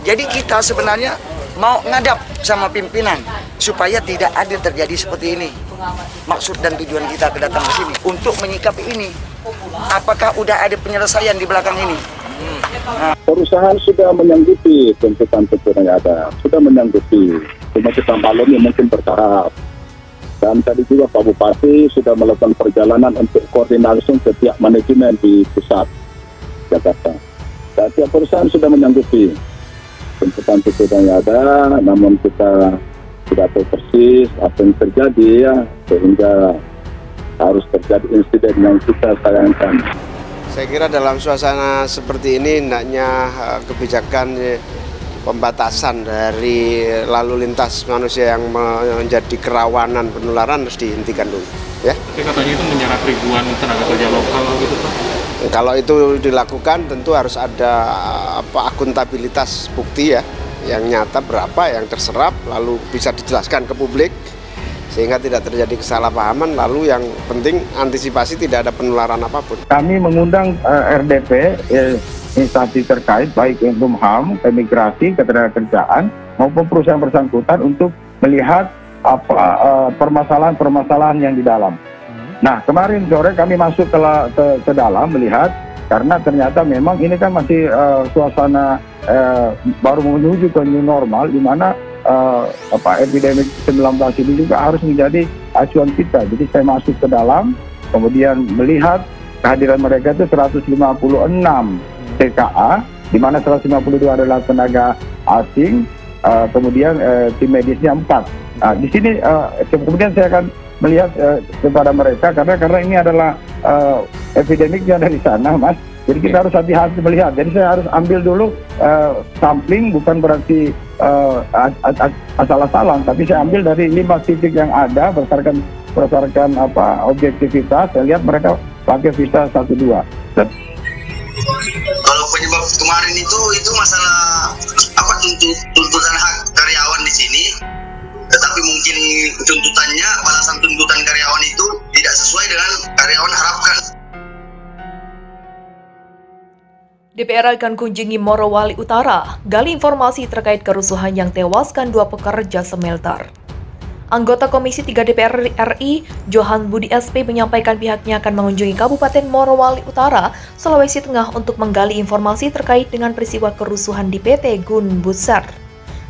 Jadi kita sebenarnya mau ngadap sama pimpinan supaya tidak ada terjadi seperti ini. Maksud dan tujuan kita kedatang ke sini untuk menyikapi ini. Apakah udah ada penyelesaian di belakang ini? Perusahaan sudah menyanggupi tuntutan-tuntutan yang ada, sudah menyanggupi. Cuma kita maklumi mungkin bertahap. Dan tadi juga Pak Bupati sudah melakukan perjalanan untuk koordinasi ke pihak manajemen di pusat Jakarta. Dan tiap perusahaan sudah menyanggupi tuntutan-tuntutan yang ada, namun kita tidak tahu persis apa yang terjadi ya, sehingga harus terjadi insiden yang kita sayangkan. Saya kira dalam suasana seperti ini hendaknya kebijakan pembatasan dari lalu lintas manusia yang menjadi kerawanan penularan harus dihentikan dulu. Ya. Tapi katanya itu menyerap ribuan tenaga kerja lokal gitu Pak. Kalau itu dilakukan tentu harus ada akuntabilitas bukti ya, yang nyata berapa yang terserap lalu bisa dijelaskan ke publik sehingga tidak terjadi kesalahpahaman, lalu yang penting antisipasi tidak ada penularan apapun. Kami mengundang RDP, instansi terkait baik Menkumham, Imigrasi, Ketenagakerjaan maupun perusahaan bersangkutan untuk melihat permasalahan-permasalahan yang di dalam. Nah, kemarin sore kami masuk ke dalam melihat, karena ternyata memang ini kan masih suasana baru menuju ke new normal, di mana epidemi 19 ini juga harus menjadi acuan kita. Jadi saya masuk ke dalam, kemudian melihat kehadiran mereka itu 156 TKA, di mana 152 adalah tenaga asing, kemudian tim medisnya 4. Nah, di sini kemudian saya akan melihat kepada mereka karena ini adalah epidemiknya dari sana, Mas. Jadi kita harus hati-hati melihat. Jadi saya harus ambil dulu sampling, bukan berarti asal-asalan, tapi saya ambil dari 5 titik yang ada berdasarkan objektivitas. Saya lihat mereka pakai visa 1-2. Kalau penyebab kemarin itu masalah tuntutan hak karyawan di sini, tetapi mungkin tuntutannya, balasan tuntutan karyawan itu tidak sesuai dengan karyawan harapkan. DPR akan kunjungi Morowali Utara, gali informasi terkait kerusuhan yang tewaskan 2 pekerja smelter. Anggota Komisi 3 DPR RI, Johan Budi SP menyampaikan pihaknya akan mengunjungi Kabupaten Morowali Utara, Sulawesi Tengah untuk menggali informasi terkait dengan peristiwa kerusuhan di PT Gun Buser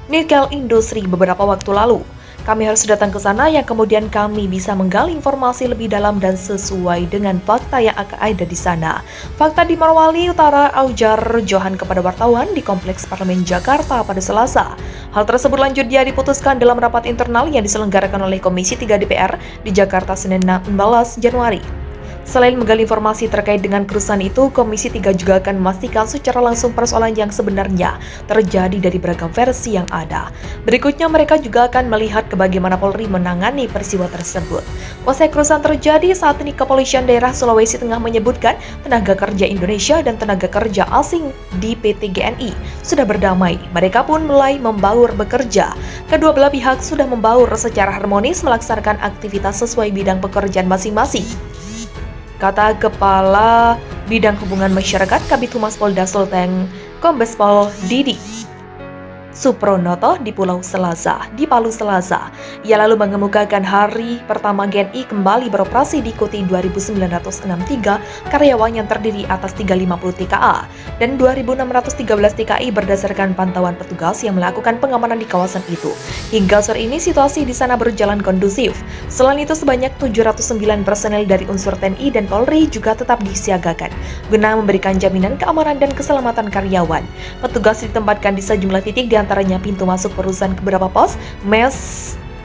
Nikel Industri beberapa waktu lalu. Kami harus datang ke sana yang kemudian kami bisa menggali informasi lebih dalam dan sesuai dengan fakta yang ada di sana. Fakta di Morowali Utara, ujar Johan kepada wartawan di Kompleks Parlemen Jakarta pada Selasa. Hal tersebut lanjut dia diputuskan dalam rapat internal yang diselenggarakan oleh Komisi 3 DPR di Jakarta Senin 16 Januari. Selain menggali informasi terkait dengan kerusuhan itu, Komisi 3 juga akan memastikan secara langsung persoalan yang sebenarnya terjadi dari beragam versi yang ada. Berikutnya, mereka juga akan melihat ke bagaimana Polri menangani peristiwa tersebut. Usai kerusuhan terjadi, saat ini Kepolisian Daerah Sulawesi Tengah menyebutkan tenaga kerja Indonesia dan tenaga kerja asing di PT GNI sudah berdamai. Mereka pun mulai membaur bekerja. Kedua belah pihak sudah membaur secara harmonis melaksanakan aktivitas sesuai bidang pekerjaan masing-masing, kata Kepala Bidang Hubungan Masyarakat Kabid Humas Polda Sulteng Kombes Pol Didi Supronoto di Palu Selasa. Ia lalu mengemukakan hari pertama GNI kembali beroperasi diikuti 2.963 karyawan yang terdiri atas 350 TKA dan 2.613 TKI berdasarkan pantauan petugas yang melakukan pengamanan di kawasan itu. Hingga sore ini situasi di sana berjalan kondusif. Selain itu sebanyak 709 personel dari unsur TNI dan Polri juga tetap disiagakan guna memberikan jaminan keamanan dan keselamatan karyawan. Petugas ditempatkan di sejumlah titik di antaranya pintu masuk perusahaan ke beberapa pos, mes,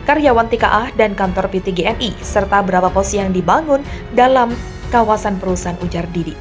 karyawan TKA, dan kantor PT GNI, serta beberapa pos yang dibangun dalam kawasan perusahaan, ujar Didi.